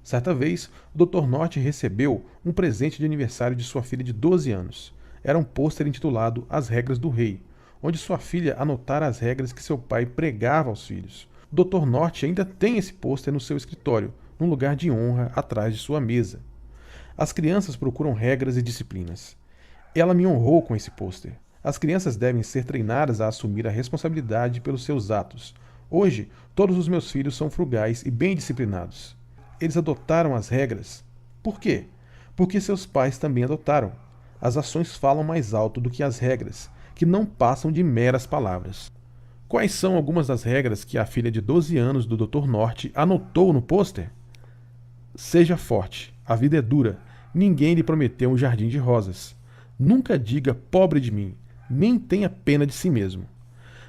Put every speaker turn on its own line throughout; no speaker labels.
Certa vez, o Dr. Norte recebeu um presente de aniversário de sua filha de 12 anos. Era um pôster intitulado As Regras do Rei, onde sua filha anotara as regras que seu pai pregava aos filhos. O Dr. Norte ainda tem esse pôster no seu escritório, num lugar de honra atrás de sua mesa. As crianças procuram regras e disciplinas. Ela me honrou com esse pôster. As crianças devem ser treinadas a assumir a responsabilidade pelos seus atos. Hoje, todos os meus filhos são frugais e bem disciplinados. Eles adotaram as regras. Por quê? Porque seus pais também adotaram. As ações falam mais alto do que as regras, que não passam de meras palavras. Quais são algumas das regras que a filha de 12 anos do Dr. Norte anotou no pôster? Seja forte. A vida é dura. Ninguém lhe prometeu um jardim de rosas. Nunca diga pobre de mim, nem tenha pena de si mesmo.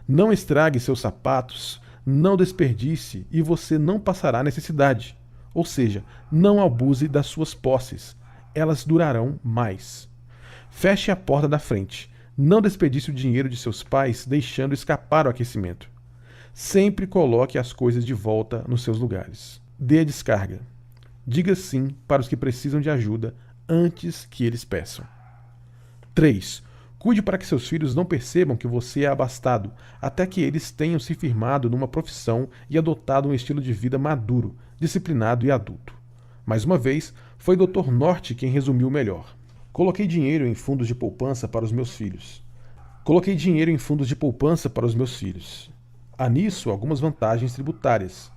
Não estrague seus sapatos, não desperdice e você não passará necessidade. Ou seja, não abuse das suas posses. Elas durarão mais. Feche a porta da frente. Não desperdice o dinheiro de seus pais deixando escapar o aquecimento. Sempre coloque as coisas de volta nos seus lugares. Dê a descarga. Diga sim para os que precisam de ajuda antes que eles peçam. 3. Cuide para que seus filhos não percebam que você é abastado, até que eles tenham se firmado numa profissão e adotado um estilo de vida maduro, disciplinado e adulto. Mais uma vez, foi Dr. Norte quem resumiu melhor. Coloquei dinheiro em fundos de poupança para os meus filhos. Coloquei dinheiro em fundos de poupança para os meus filhos. Há nisso algumas vantagens tributárias.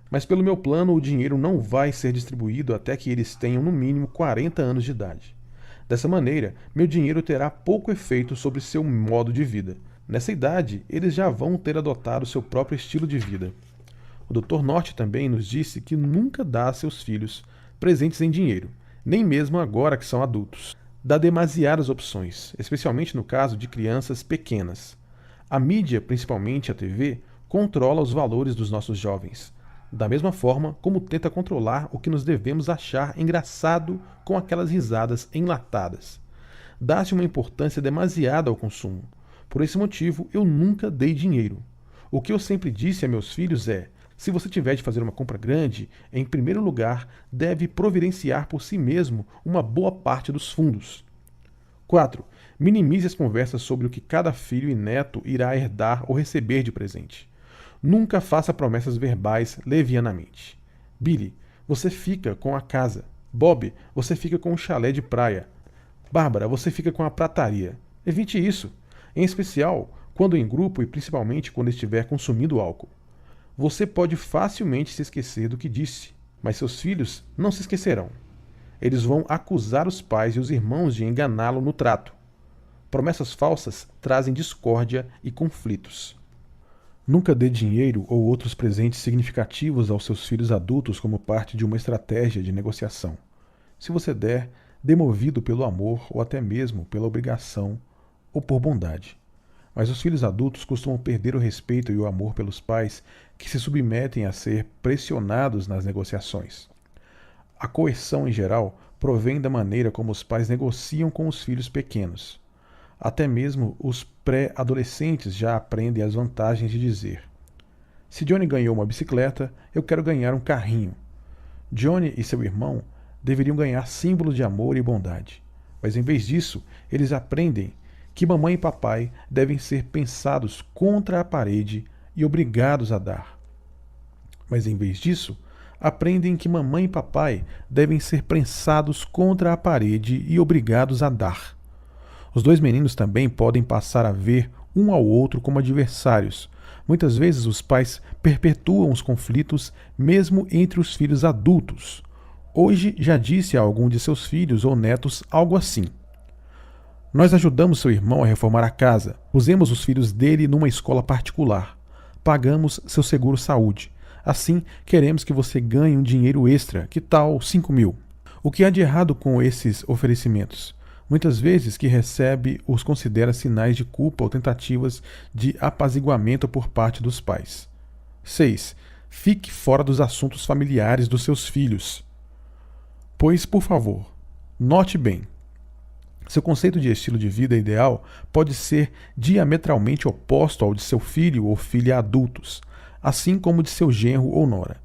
Mas pelo meu plano, o dinheiro não vai ser distribuído até que eles tenham no mínimo 40 anos de idade. Dessa maneira, meu dinheiro terá pouco efeito sobre seu modo de vida. Nessa idade, eles já vão ter adotado seu próprio estilo de vida. O Dr. Norte também nos disse que nunca dá a seus filhos presentes em dinheiro, nem mesmo agora que são adultos. Dá demasiadas opções, especialmente no caso de crianças pequenas. A mídia, principalmente a TV, controla os valores dos nossos jovens, da mesma forma como tenta controlar o que nos devemos achar engraçado com aquelas risadas enlatadas. Dá-se uma importância demasiada ao consumo. Por esse motivo, eu nunca dei dinheiro. O que eu sempre disse a meus filhos é: se você tiver de fazer uma compra grande, em primeiro lugar, deve providenciar por si mesmo uma boa parte dos fundos. 4. Minimize as conversas sobre o que cada filho e neto irá herdar ou receber de presente. Nunca faça promessas verbais levianamente. Billy, você fica com a casa. Bob, você fica com o chalé de praia. Bárbara, você fica com a prataria. Evite isso, em especial quando em grupo e principalmente quando estiver consumindo álcool. Você pode facilmente se esquecer do que disse, mas seus filhos não se esquecerão. Eles vão acusar os pais e os irmãos de enganá-lo no trato. Promessas falsas trazem discórdia e conflitos. Nunca dê dinheiro ou outros presentes significativos aos seus filhos adultos como parte de uma estratégia de negociação. Se você der, dê movido pelo amor ou até mesmo pela obrigação ou por bondade. Mas os filhos adultos costumam perder o respeito e o amor pelos pais que se submetem a ser pressionados nas negociações. A coerção, em geral, provém da maneira como os pais negociam com os filhos pequenos. Até mesmo os pré-adolescentes já aprendem as vantagens de dizer: se Johnny ganhou uma bicicleta, eu quero ganhar um carrinho. Johnny e seu irmão deveriam ganhar símbolos de amor e bondade. Mas em vez disso, eles aprendem que mamãe e papai devem ser pensados contra a parede e obrigados a dar. Mas em vez disso, aprendem que mamãe e papai devem ser prensados contra a parede e obrigados a dar. Os dois meninos também podem passar a ver um ao outro como adversários. Muitas vezes os pais perpetuam os conflitos mesmo entre os filhos adultos. Hoje já disse a algum de seus filhos ou netos algo assim: nós ajudamos seu irmão a reformar a casa, pusemos os filhos dele numa escola particular, pagamos seu seguro-saúde. Assim, queremos que você ganhe um dinheiro extra, que tal 5.000? O que há de errado com esses oferecimentos? Muitas vezes que recebe os considera sinais de culpa ou tentativas de apaziguamento por parte dos pais. 6. Fique fora dos assuntos familiares dos seus filhos. Pois, por favor, note bem. Seu conceito de estilo de vida ideal pode ser diametralmente oposto ao de seu filho ou filha adultos, assim como de seu genro ou nora.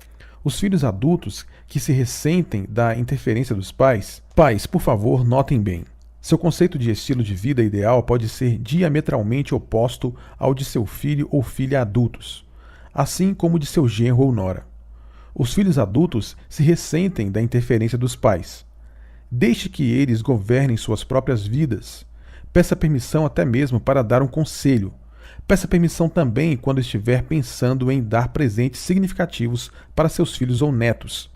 Os filhos adultos que se ressentem da interferência dos pais. Pais, por favor, notem bem. Seu conceito de estilo de vida ideal pode ser diametralmente oposto ao de seu filho ou filha adultos, assim como de seu genro ou nora. Os filhos adultos se ressentem da interferência dos pais. Deixe que eles governem suas próprias vidas. Peça permissão até mesmo para dar um conselho. Peça permissão também quando estiver pensando em dar presentes significativos para seus filhos ou netos.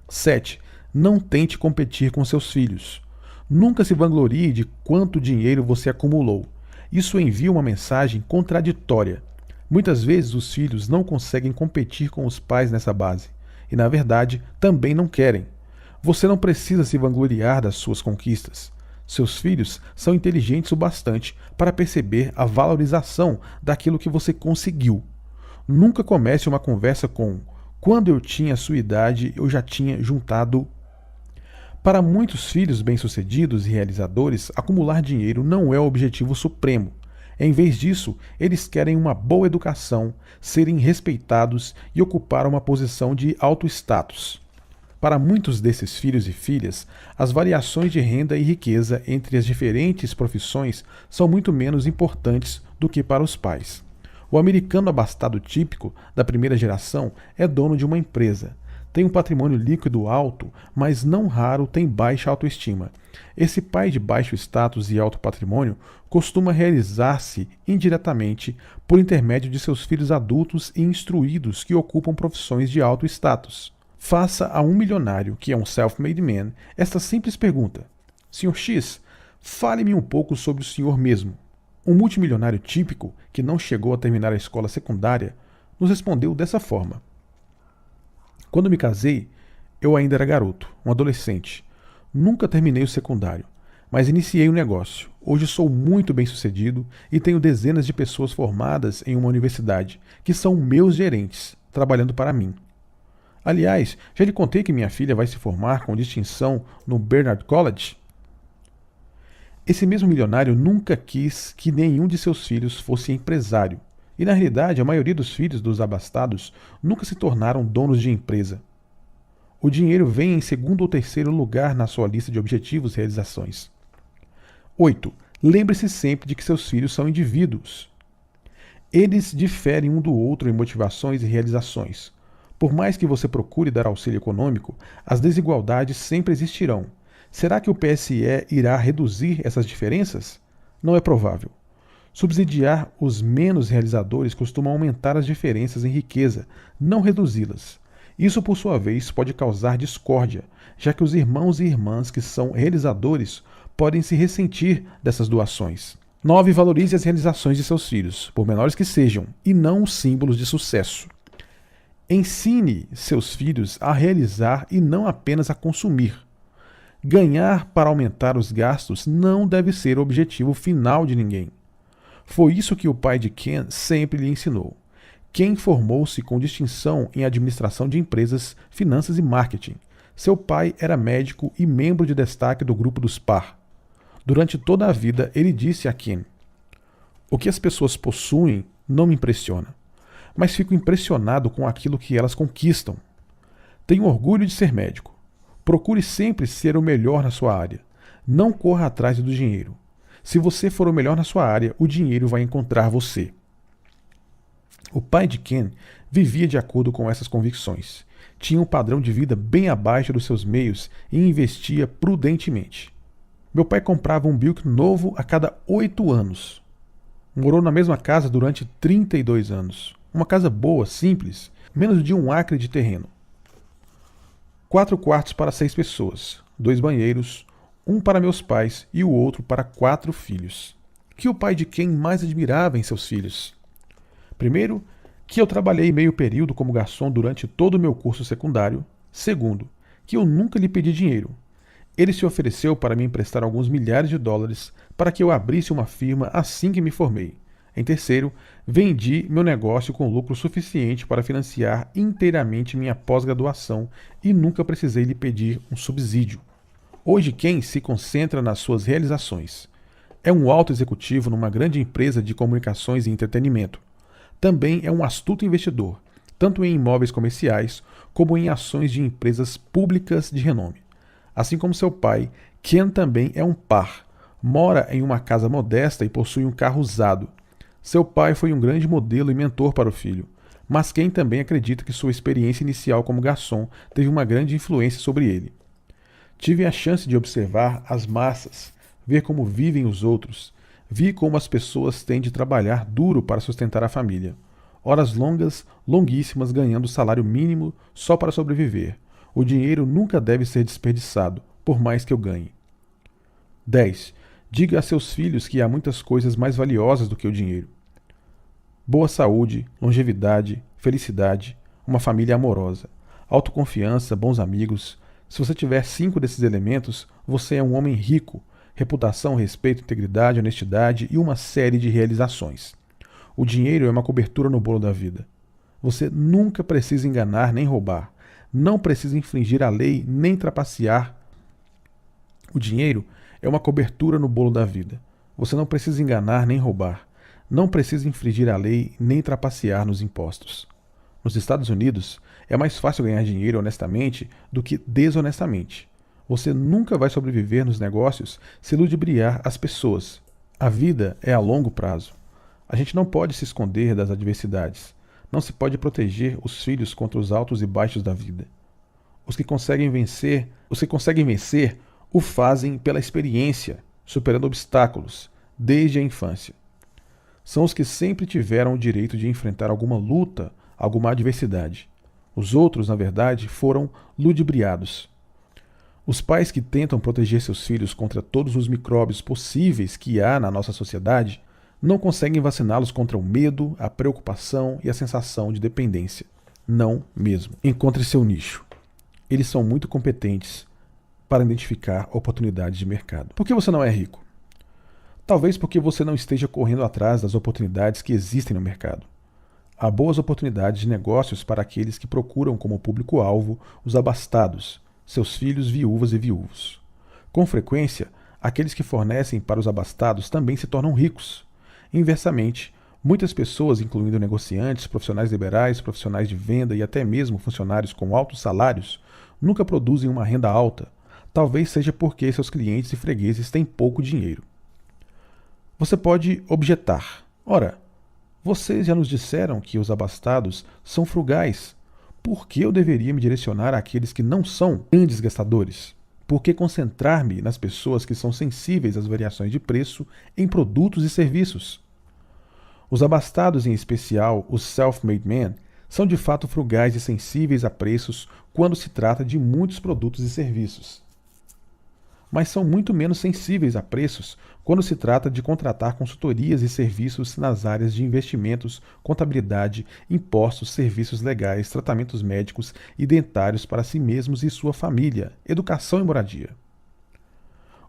7. Não tente competir com seus filhos. Nunca se vanglorie de quanto dinheiro você acumulou. Isso envia uma mensagem contraditória. Muitas vezes os filhos não conseguem competir com os pais nessa base. E, na verdade, também não querem. Você não precisa se vangloriar das suas conquistas. Seus filhos são inteligentes o bastante para perceber a valorização daquilo que você conseguiu. Nunca comece uma conversa com "quando eu tinha a sua idade, eu já tinha juntado". Para muitos filhos bem-sucedidos e realizadores, acumular dinheiro não é o objetivo supremo. Em vez disso, eles querem uma boa educação, serem respeitados e ocupar uma posição de alto status. Para muitos desses filhos e filhas, as variações de renda e riqueza entre as diferentes profissões são muito menos importantes do que para os pais. O americano abastado típico da primeira geração é dono de uma empresa. Tem um patrimônio líquido alto, mas não raro tem baixa autoestima. Esse pai de baixo status e alto patrimônio costuma realizar-se indiretamente por intermédio de seus filhos adultos e instruídos que ocupam profissões de alto status. Faça a um milionário, que é um self-made man, esta simples pergunta: Sr. X, fale-me um pouco sobre o senhor mesmo. Um multimilionário típico, que não chegou a terminar a escola secundária, nos respondeu dessa forma: Quando me casei, eu ainda era garoto, um adolescente. Nunca terminei o secundário, mas iniciei um negócio. Hoje sou muito bem-sucedido e tenho dezenas de pessoas formadas em uma universidade, que são meus gerentes, trabalhando para mim. Aliás, já lhe contei que minha filha vai se formar com distinção no Barnard College? Esse mesmo milionário nunca quis que nenhum de seus filhos fosse empresário. E na realidade, a maioria dos filhos dos abastados nunca se tornaram donos de empresa. O dinheiro vem em segundo ou terceiro lugar na sua lista de objetivos e realizações. 8. Lembre-se sempre de que seus filhos são indivíduos. Eles diferem um do outro em motivações e realizações. Por mais que você procure dar auxílio econômico, as desigualdades sempre existirão. Será que o PSE irá reduzir essas diferenças? Não é provável. Subsidiar os menos realizadores costuma aumentar as diferenças em riqueza, não reduzi-las. Isso, por sua vez, pode causar discórdia, já que os irmãos e irmãs que são realizadores podem se ressentir dessas doações. 9. Valorize as realizações de seus filhos, por menores que sejam, e não os símbolos de sucesso. Ensine seus filhos a realizar e não apenas a consumir. Ganhar para aumentar os gastos não deve ser o objetivo final de ninguém. Foi isso que o pai de Ken sempre lhe ensinou. Ken formou-se com distinção em administração de empresas, finanças e marketing. Seu pai era médico e membro de destaque do grupo dos Par. Durante toda a vida, ele disse a Ken: "O que as pessoas possuem não me impressiona, mas fico impressionado com aquilo que elas conquistam. Tenho orgulho de ser médico. Procure sempre ser o melhor na sua área. Não corra atrás do dinheiro. Se você for o melhor na sua área, o dinheiro vai encontrar você." O pai de Ken vivia de acordo com essas convicções. Tinha um padrão de vida bem abaixo dos seus meios e investia prudentemente. Meu pai comprava um Buick novo a cada 8 anos. Morou na mesma casa durante 32 anos. Uma casa boa, simples, menos de 1 acre de terreno. 4 quartos para 6 pessoas, 2 banheiros, um para meus pais e o outro para 4 filhos. O que o pai de Ken mais admirava em seus filhos? Primeiro, que eu trabalhei meio período como garçom durante todo o meu curso secundário. Segundo, que eu nunca lhe pedi dinheiro. Ele se ofereceu para me emprestar alguns milhares de dólares para que eu abrisse uma firma assim que me formei. Em terceiro, vendi meu negócio com lucro suficiente para financiar inteiramente minha pós-graduação e nunca precisei lhe pedir um subsídio. Hoje, Ken se concentra nas suas realizações. É um alto executivo numa grande empresa de comunicações e entretenimento. Também é um astuto investidor. tanto em imóveis comerciais como em ações de empresas públicas de renome. Assim como seu pai, Ken também é um par. Mora em uma casa modesta e possui um carro usado. Seu pai foi um grande modelo e mentor para o filho, mas Ken também acredita que sua experiência inicial como garçom teve uma grande influência sobre ele. Tive a chance de observar as massas, ver como vivem os outros. Vi como as pessoas têm de trabalhar duro para sustentar a família. Horas longas, longuíssimas, ganhando salário mínimo só para sobreviver. O dinheiro nunca deve ser desperdiçado, por mais que eu ganhe. 10. Diga a seus filhos que há muitas coisas mais valiosas do que o dinheiro. Boa saúde, longevidade, felicidade, uma família amorosa, autoconfiança, bons amigos. Se você tiver 5 desses elementos, você é um homem rico. Reputação, respeito, integridade, honestidade e uma série de realizações. O dinheiro é uma cobertura no bolo da vida. Você nunca precisa enganar nem roubar. Não precisa infringir a lei nem trapacear. O dinheiro é uma cobertura no bolo da vida. Você não precisa enganar nem roubar. Não precisa infringir a lei nem trapacear nos impostos. Nos Estados Unidos, é mais fácil ganhar dinheiro honestamente do que desonestamente. Você nunca vai sobreviver nos negócios se ludibriar as pessoas. A vida é a longo prazo. A gente não pode se esconder das adversidades. Não se pode proteger os filhos contra os altos e baixos da vida. Os que conseguem vencer o fazem pela experiência, superando obstáculos, desde a infância. São os que sempre tiveram o direito de enfrentar alguma luta, alguma adversidade. Os outros, na verdade, foram ludibriados. Os pais que tentam proteger seus filhos contra todos os micróbios possíveis que há na nossa sociedade não conseguem vaciná-los contra o medo, a preocupação e a sensação de dependência. Não mesmo. Encontre seu nicho. Eles são muito competentes para identificar oportunidades de mercado. Por que você não é rico? Talvez porque você não esteja correndo atrás das oportunidades que existem no mercado. Há boas oportunidades de negócios para aqueles que procuram como público-alvo os abastados, seus filhos, viúvas e viúvos. Com frequência, aqueles que fornecem para os abastados também se tornam ricos. Inversamente, muitas pessoas, incluindo negociantes, profissionais liberais, profissionais de venda e até mesmo funcionários com altos salários, nunca produzem uma renda alta. Talvez seja porque seus clientes e fregueses têm pouco dinheiro. Você pode objetar: ora, vocês já nos disseram que os abastados são frugais. Por que eu deveria me direcionar àqueles que não são grandes gastadores? Por que concentrar-me nas pessoas que são sensíveis às variações de preço em produtos e serviços? Os abastados, em especial os self-made men, são de fato frugais e sensíveis a preços quando se trata de muitos produtos e serviços. Mas são muito menos sensíveis a preços quando se trata de contratar consultorias e serviços nas áreas de investimentos, contabilidade, impostos, serviços legais, tratamentos médicos e dentários para si mesmos e sua família, educação e moradia.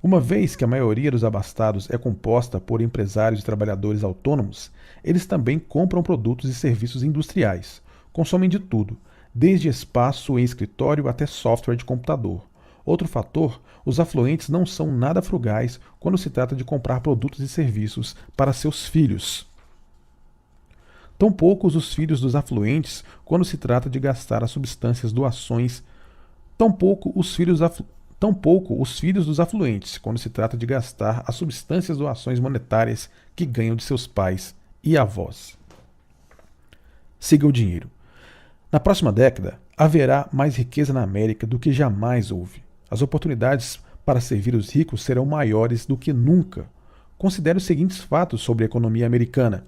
Uma vez que a maioria dos abastados é composta por empresários e trabalhadores autônomos, eles também compram produtos e serviços industriais, consomem de tudo, desde espaço em escritório até software de computador. Outro fator, os afluentes não são nada frugais quando se trata de comprar produtos e serviços para seus filhos. Tampouco os filhos dos afluentes quando se trata de gastar as substâncias doações. Tampouco os filhos dos afluentes quando se trata de gastar as substâncias doações monetárias que ganham de seus pais e avós. Siga o dinheiro. Na próxima década, haverá mais riqueza na América do que jamais houve. As oportunidades para servir os ricos serão maiores do que nunca. Considere os seguintes fatos sobre a economia americana.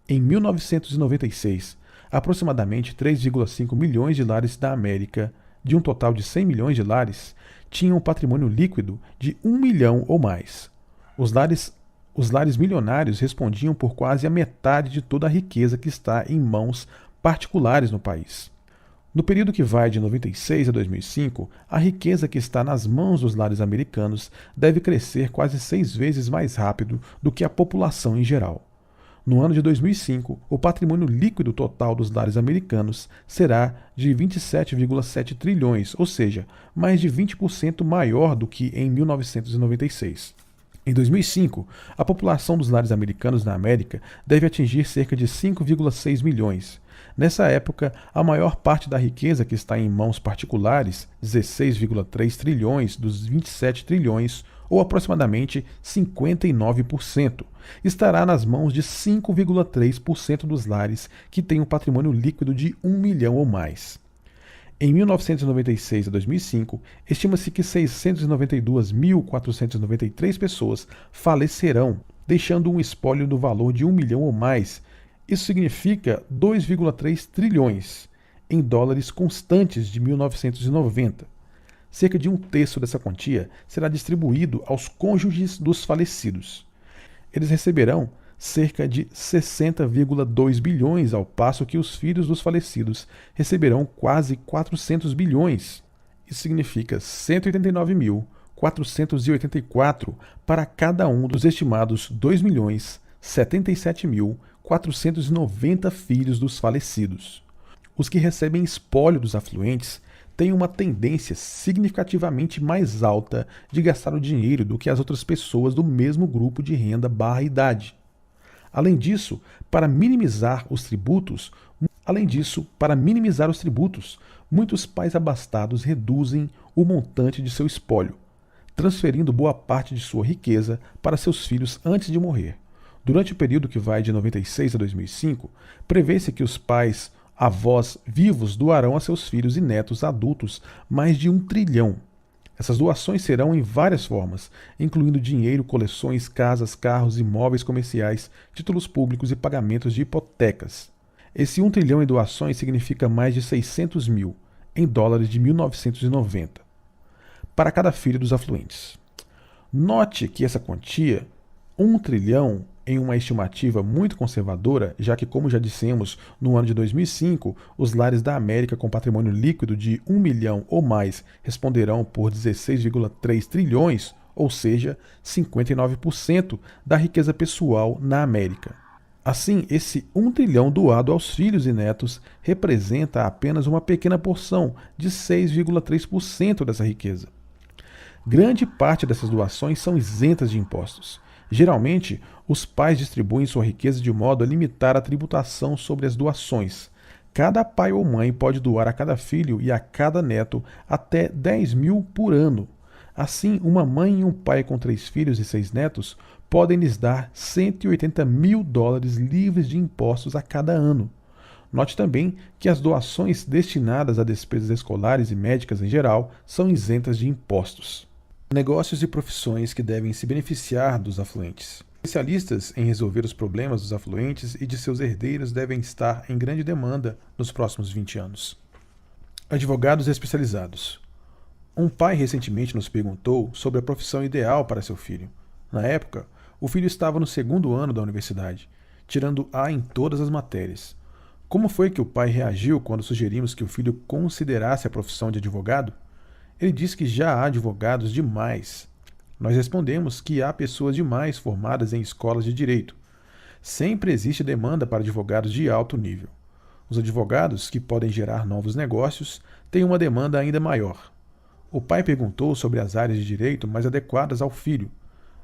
Em 1996, aproximadamente 3,5 milhões de lares da América, de um total de 100 milhões de lares, tinham um patrimônio líquido de 1 milhão ou mais. Os lares milionários respondiam por quase a metade de toda a riqueza que está em mãos particulares no país. No período que vai de 96 a 2005, a riqueza que está nas mãos dos lares americanos deve crescer quase 6 vezes mais rápido do que a população em geral. No ano de 2005, o patrimônio líquido total dos lares americanos será de 27,7 trilhões, ou seja, mais de 20% maior do que em 1996. Em 2005, a população dos lares americanos na América deve atingir cerca de 5,6 milhões. Nessa época, a maior parte da riqueza que está em mãos particulares, 16,3 trilhões dos 27 trilhões, ou aproximadamente 59%, estará nas mãos de 5,3% dos lares que têm um patrimônio líquido de 1 milhão ou mais. Em 1996 a 2005, estima-se que 692.493 pessoas falecerão, deixando um espólio no valor de 1 milhão ou mais. Isso significa 2,3 trilhões em dólares constantes de 1990. Cerca de um terço dessa quantia será distribuído aos cônjuges dos falecidos. Eles receberão cerca de 60,2 bilhões, ao passo que os filhos dos falecidos receberão quase 400 bilhões. Isso significa 189.484 para cada um dos estimados 2.077.490 filhos dos falecidos. Os que recebem espólio dos afluentes têm uma tendência significativamente mais alta de gastar o dinheiro do que as outras pessoas do mesmo grupo de renda/idade. Além disso, para minimizar os tributos, muitos pais abastados reduzem o montante de seu espólio, transferindo boa parte de sua riqueza para seus filhos antes de morrer. Durante o período que vai de 96 a 2005, prevê-se que os avós vivos doarão a seus filhos e netos adultos mais de 1 trilhão. Essas doações serão em várias formas, incluindo dinheiro, coleções, casas, carros, imóveis comerciais, títulos públicos e pagamentos de hipotecas. Esse 1 trilhão em doações significa mais de 600 mil em dólares de 1990 para cada filho dos afluentes. Note que essa quantia, 1 trilhão, em uma estimativa muito conservadora, já que, como já dissemos, no ano de 2005, os lares da América com patrimônio líquido de 1 milhão ou mais responderão por 16,3 trilhões, ou seja, 59% da riqueza pessoal na América. Assim, esse 1 trilhão doado aos filhos e netos representa apenas uma pequena porção de 6,3% dessa riqueza. Grande parte dessas doações são isentas de impostos. Geralmente, os pais distribuem sua riqueza de modo a limitar a tributação sobre as doações. Cada pai ou mãe pode doar a cada filho e a cada neto até 10 mil por ano. Assim, uma mãe e um pai com 3 filhos e 6 netos podem lhes dar 180 mil dólares livres de impostos a cada ano. Note também que as doações destinadas a despesas escolares e médicas em geral são isentas de impostos. Negócios e profissões que devem se beneficiar dos afluentes. Especialistas em resolver os problemas dos afluentes e de seus herdeiros devem estar em grande demanda nos próximos 20 anos. Advogados especializados. Um pai recentemente nos perguntou sobre a profissão ideal para seu filho. Na época, o filho estava no 2º ano da universidade, tirando A em todas as matérias. Como foi que o pai reagiu quando sugerimos que o filho considerasse a profissão de advogado? Ele disse que já há advogados demais. Nós respondemos que há pessoas demais formadas em escolas de direito. Sempre existe demanda para advogados de alto nível. Os advogados, que podem gerar novos negócios, têm uma demanda ainda maior. O pai perguntou sobre as áreas de direito mais adequadas ao filho.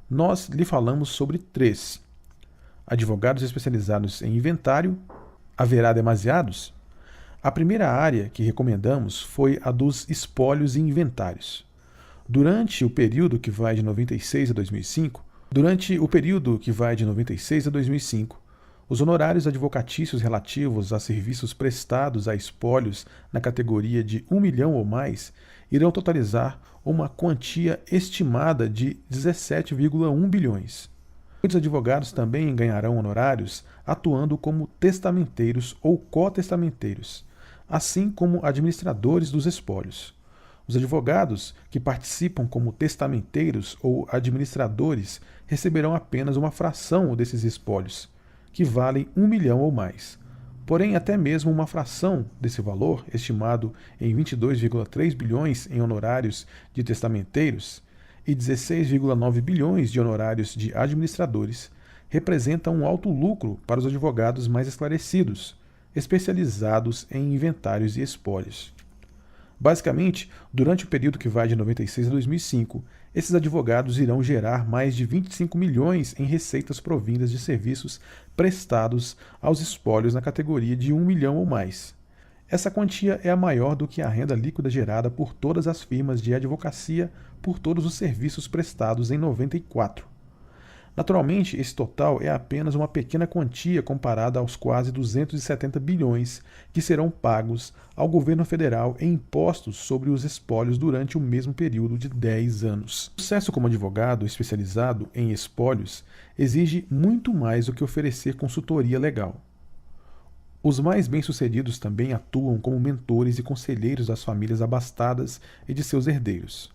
Nós lhe falamos sobre 3. Advogados especializados em inventário. Haverá demasiados? A primeira área que recomendamos foi a dos espólios e inventários. Durante o período que vai de 96 a 2005, os honorários advocatícios relativos a serviços prestados a espólios na categoria de 1 milhão ou mais irão totalizar uma quantia estimada de 17,1 bilhões. Muitos advogados também ganharão honorários atuando como testamenteiros ou cotestamenteiros, assim como administradores dos espólios. Os advogados que participam como testamenteiros ou administradores receberão apenas uma fração desses espólios, que valem 1 milhão ou mais. Porém, até mesmo uma fração desse valor, estimado em 22,3 bilhões em honorários de testamenteiros e 16,9 bilhões de honorários de administradores, representa um alto lucro para os advogados mais esclarecidos, especializados em inventários e espólios. Basicamente, durante o período que vai de 96 a 2005, esses advogados irão gerar mais de 25 milhões em receitas provindas de serviços prestados aos espólios na categoria de 1 milhão ou mais. Essa quantia é a maior do que a renda líquida gerada por todas as firmas de advocacia por todos os serviços prestados em 94. Naturalmente, esse total é apenas uma pequena quantia comparada aos quase 270 bilhões que serão pagos ao governo federal em impostos sobre os espólios durante o mesmo período de 10 anos. O sucesso como advogado especializado em espólios exige muito mais do que oferecer consultoria legal. Os mais bem-sucedidos também atuam como mentores e conselheiros das famílias abastadas e de seus herdeiros.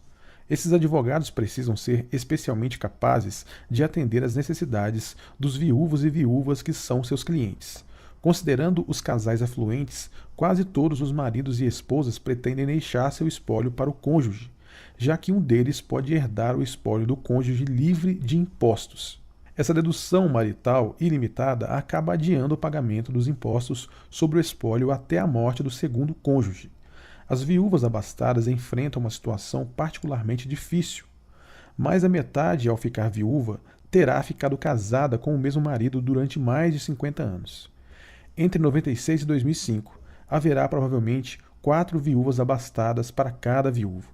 Esses advogados precisam ser especialmente capazes de atender às necessidades dos viúvos e viúvas que são seus clientes. Considerando os casais afluentes, quase todos os maridos e esposas pretendem deixar seu espólio para o cônjuge, já que um deles pode herdar o espólio do cônjuge livre de impostos. Essa dedução marital ilimitada acaba adiando o pagamento dos impostos sobre o espólio até a morte do segundo cônjuge. As viúvas abastadas enfrentam uma situação particularmente difícil. Mais da metade, ao ficar viúva, terá ficado casada com o mesmo marido durante mais de 50 anos. Entre 96 e 2005, haverá provavelmente 4 viúvas abastadas para cada viúvo.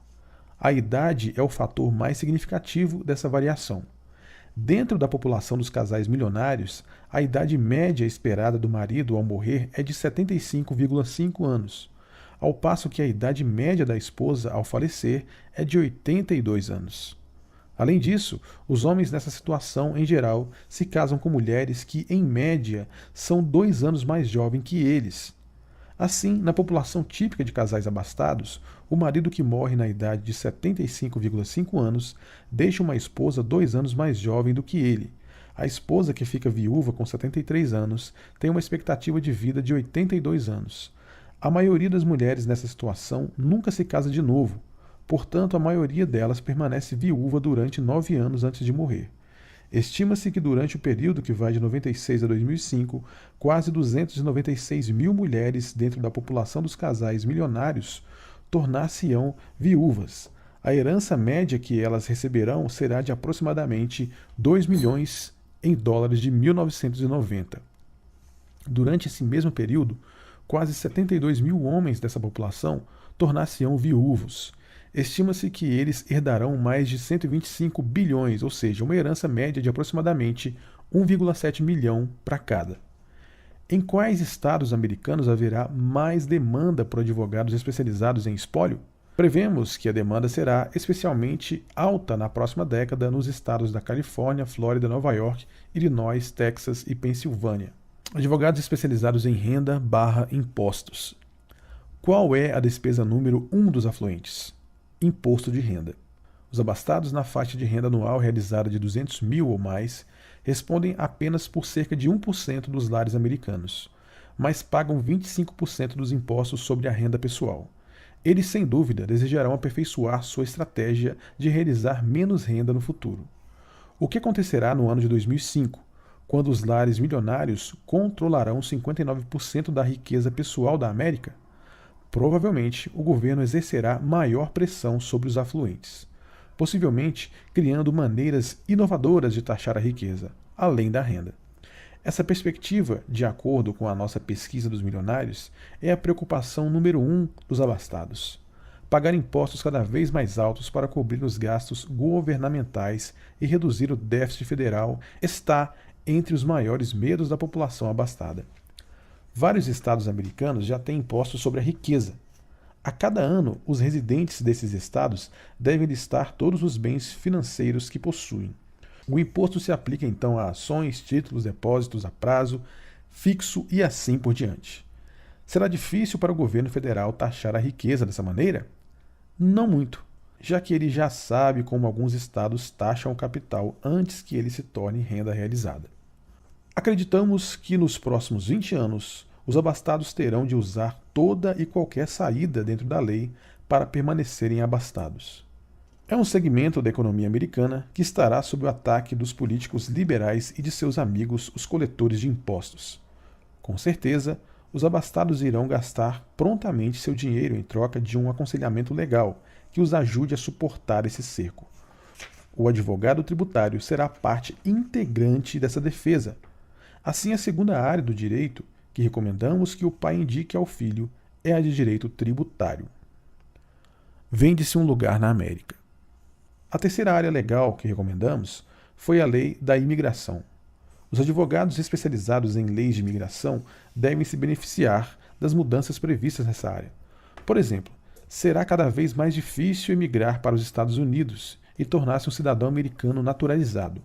A idade é o fator mais significativo dessa variação. Dentro da população dos casais milionários, a idade média esperada do marido ao morrer é de 75,5 anos. Ao passo que a idade média da esposa ao falecer é de 82 anos. Além disso, os homens nessa situação, em geral, se casam com mulheres que, em média, são 2 anos mais jovens que eles. Assim, na população típica de casais abastados, o marido que morre na idade de 75,5 anos deixa uma esposa 2 anos mais jovem do que ele. A esposa que fica viúva com 73 anos tem uma expectativa de vida de 82 anos. A maioria das mulheres nessa situação nunca se casa de novo, portanto, a maioria delas permanece viúva durante 9 anos antes de morrer. Estima-se que durante o período que vai de 96 a 2005, quase 296 mil mulheres dentro da população dos casais milionários tornar-se-ão viúvas. A herança média que elas receberão será de aproximadamente 2 milhões em dólares de 1990. Durante esse mesmo período, quase 72 mil homens dessa população tornar-se-ão viúvos. Estima-se que eles herdarão mais de 125 bilhões, ou seja, uma herança média de aproximadamente 1,7 milhão para cada. Em quais estados americanos haverá mais demanda por advogados especializados em espólio? Prevemos que a demanda será especialmente alta na próxima década nos estados da Califórnia, Flórida, Nova York, Illinois, Texas e Pensilvânia. Advogados especializados em renda/impostos. Qual é a despesa número 1 dos afluentes? Imposto de renda. Os abastados na faixa de renda anual realizada de 200 mil ou mais respondem apenas por cerca de 1% dos lares americanos, mas pagam 25% dos impostos sobre a renda pessoal. Eles, sem dúvida, desejarão aperfeiçoar sua estratégia de realizar menos renda no futuro. O que acontecerá no ano de 2005? Quando os lares milionários controlarão 59% da riqueza pessoal da América? Provavelmente, o governo exercerá maior pressão sobre os afluentes, possivelmente criando maneiras inovadoras de taxar a riqueza, além da renda. Essa perspectiva, de acordo com a nossa pesquisa dos milionários, é a preocupação número 1 dos abastados. Pagar impostos cada vez mais altos para cobrir os gastos governamentais e reduzir o déficit federal está entre os maiores medos da população abastada. Vários estados americanos já têm impostos sobre a riqueza. A cada ano, os residentes desses estados devem listar todos os bens financeiros que possuem. O imposto se aplica então a ações, títulos, depósitos a prazo, fixo e assim por diante. Será difícil para o governo federal taxar a riqueza dessa maneira? Não muito, já que ele já sabe como alguns estados taxam o capital antes que ele se torne renda realizada. Acreditamos que nos próximos 20 anos, os abastados terão de usar toda e qualquer saída dentro da lei para permanecerem abastados. É um segmento da economia americana que estará sob o ataque dos políticos liberais e de seus amigos, os coletores de impostos. Com certeza, Os abastados irão gastar prontamente seu dinheiro em troca de um aconselhamento legal que os ajude a suportar esse cerco. O advogado tributário será parte integrante dessa defesa. Assim, a segunda área do direito que recomendamos que o pai indique ao filho é a de direito tributário. Vende-se um lugar na América. A terceira área legal que recomendamos foi a lei da imigração. Os advogados especializados em leis de imigração devem se beneficiar das mudanças previstas nessa área. Por exemplo, será cada vez mais difícil emigrar para os Estados Unidos e tornar-se um cidadão americano naturalizado.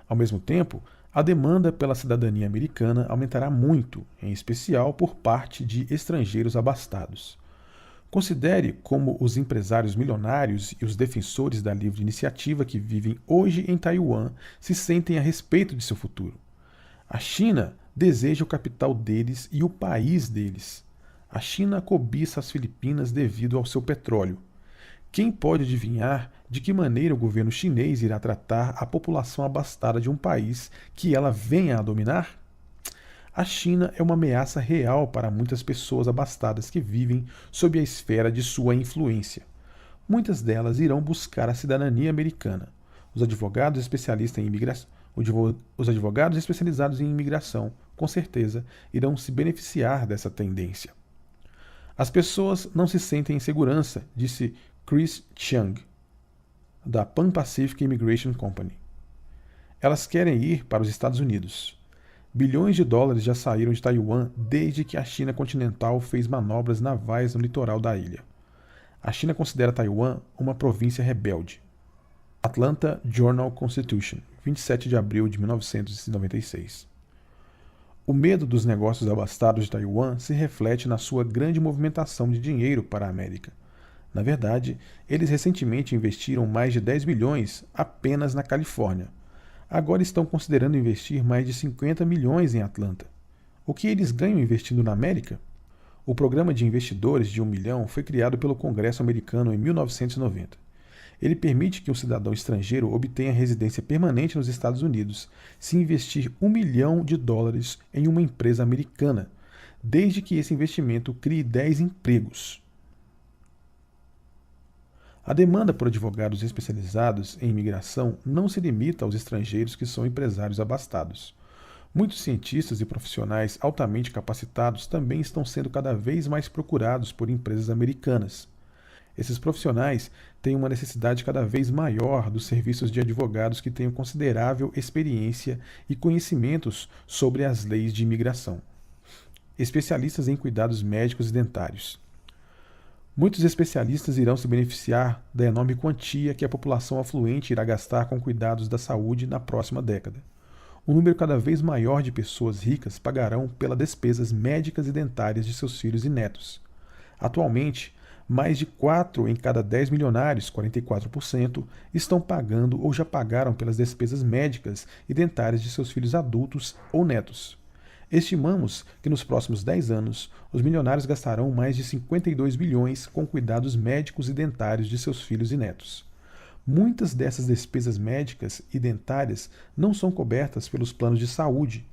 Ao mesmo tempo, a demanda pela cidadania americana aumentará muito, em especial por parte de estrangeiros abastados. Considere como os empresários milionários e os defensores da livre iniciativa que vivem hoje em Taiwan se sentem a respeito de seu futuro. A China deseja o capital deles e o país deles. A China cobiça as Filipinas devido ao seu petróleo. Quem pode adivinhar de que maneira o governo chinês irá tratar a população abastada de um país que ela venha a dominar? A China é uma ameaça real para muitas pessoas abastadas que vivem sob a esfera de sua influência. Muitas delas irão buscar a cidadania americana. Os advogados especializados em imigração, com certeza, irão se beneficiar dessa tendência. As pessoas não se sentem em segurança, disse Chris Chiang, da Pan Pacific Immigration Company. Elas querem ir para os Estados Unidos. Bilhões de dólares já saíram de Taiwan desde que a China continental fez manobras navais no litoral da ilha. A China considera Taiwan uma província rebelde. Atlanta Journal-Constitution, 27 de abril de 1996. O medo dos negócios abastados de Taiwan se reflete na sua grande movimentação de dinheiro para a América. Na verdade, eles recentemente investiram mais de 10 bilhões apenas na Califórnia. Agora estão considerando investir mais de 50 milhões em Atlanta. O que eles ganham investindo na América? O programa de investidores de 1 milhão foi criado pelo Congresso americano em 1990. Ele permite que um cidadão estrangeiro obtenha residência permanente nos Estados Unidos se investir $1 milhão em uma empresa americana, desde que esse investimento crie 10 empregos. A demanda por advogados especializados em imigração não se limita aos estrangeiros que são empresários abastados. Muitos cientistas e profissionais altamente capacitados também estão sendo cada vez mais procurados por empresas americanas. Esses profissionais têm uma necessidade cada vez maior dos serviços de advogados que tenham considerável experiência e conhecimentos sobre as leis de imigração. Especialistas em cuidados médicos e dentários. Muitos especialistas irão se beneficiar da enorme quantia que a população afluente irá gastar com cuidados da saúde na próxima década. Um número cada vez maior de pessoas ricas pagarão pelas despesas médicas e dentárias de seus filhos e netos. Atualmente, mais de 4 em cada 10 milionários, 44%, estão pagando ou já pagaram pelas despesas médicas e dentárias de seus filhos adultos ou netos. Estimamos que nos próximos 10 anos, os milionários gastarão mais de 52 bilhões com cuidados médicos e dentários de seus filhos e netos. Muitas dessas despesas médicas e dentárias não são cobertas pelos planos de saúde.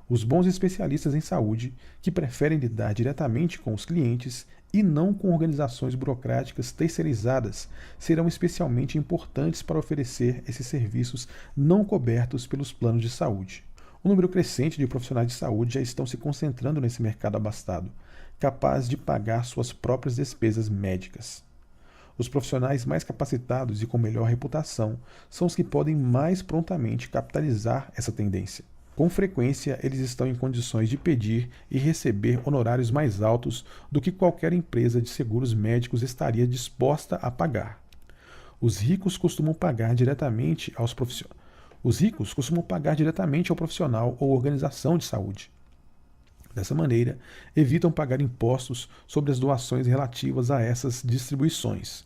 Os bons especialistas em saúde, que preferem lidar diretamente com os clientes e não com organizações burocráticas terceirizadas, serão especialmente importantes para oferecer esses serviços não cobertos pelos planos de saúde. Um número crescente de profissionais de saúde já estão se concentrando nesse mercado abastado, capaz de pagar suas próprias despesas médicas. Os profissionais mais capacitados e com melhor reputação são os que podem mais prontamente capitalizar essa tendência. Com frequência, eles estão em condições de pedir e receber honorários mais altos do que qualquer empresa de seguros médicos estaria disposta a pagar. Os ricos costumam pagar diretamente ao profissional ou organização de saúde. Dessa maneira, evitam pagar impostos sobre as doações relativas a essas distribuições.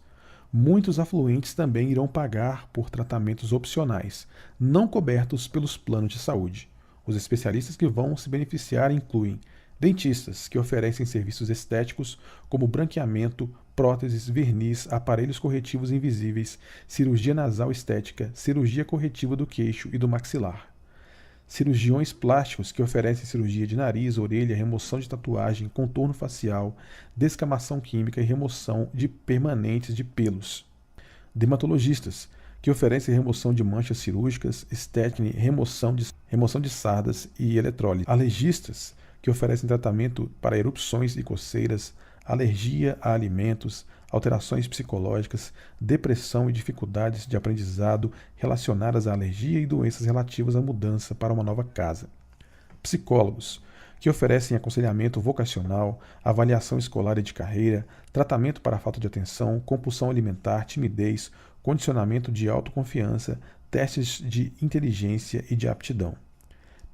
Muitos afluentes também irão pagar por tratamentos opcionais, não cobertos pelos planos de saúde. Os especialistas que vão se beneficiar incluem dentistas, que oferecem serviços estéticos como branqueamento, próteses, verniz, aparelhos corretivos invisíveis, cirurgia nasal estética, cirurgia corretiva do queixo e do maxilar. Cirurgiões plásticos que oferecem cirurgia de nariz, orelha, remoção de tatuagem, contorno facial, descamação química e remoção de permanentes de pelos. Dermatologistas que oferecem remoção de manchas cirúrgicas, estética, remoção de sardas e eletrólise. Alergistas que oferecem tratamento para erupções e coceiras, alergia a alimentos, alterações psicológicas, depressão e dificuldades de aprendizado relacionadas à alergia e doenças relativas à mudança para uma nova casa. Psicólogos, que oferecem aconselhamento vocacional, avaliação escolar e de carreira, tratamento para falta de atenção, compulsão alimentar, timidez, condicionamento de autoconfiança, testes de inteligência e de aptidão.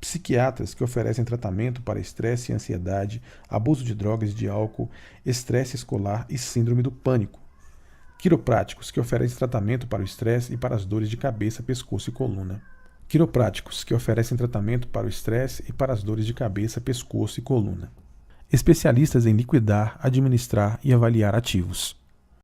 Psiquiatras que oferecem tratamento para estresse e ansiedade, abuso de drogas e de álcool, estresse escolar e síndrome do pânico. Quiropráticos que oferecem tratamento para o estresse e para as dores de cabeça, pescoço e coluna. Quiropráticos que oferecem tratamento para o estresse e para as dores de cabeça, pescoço e coluna. Especialistas em liquidar, administrar e avaliar ativos.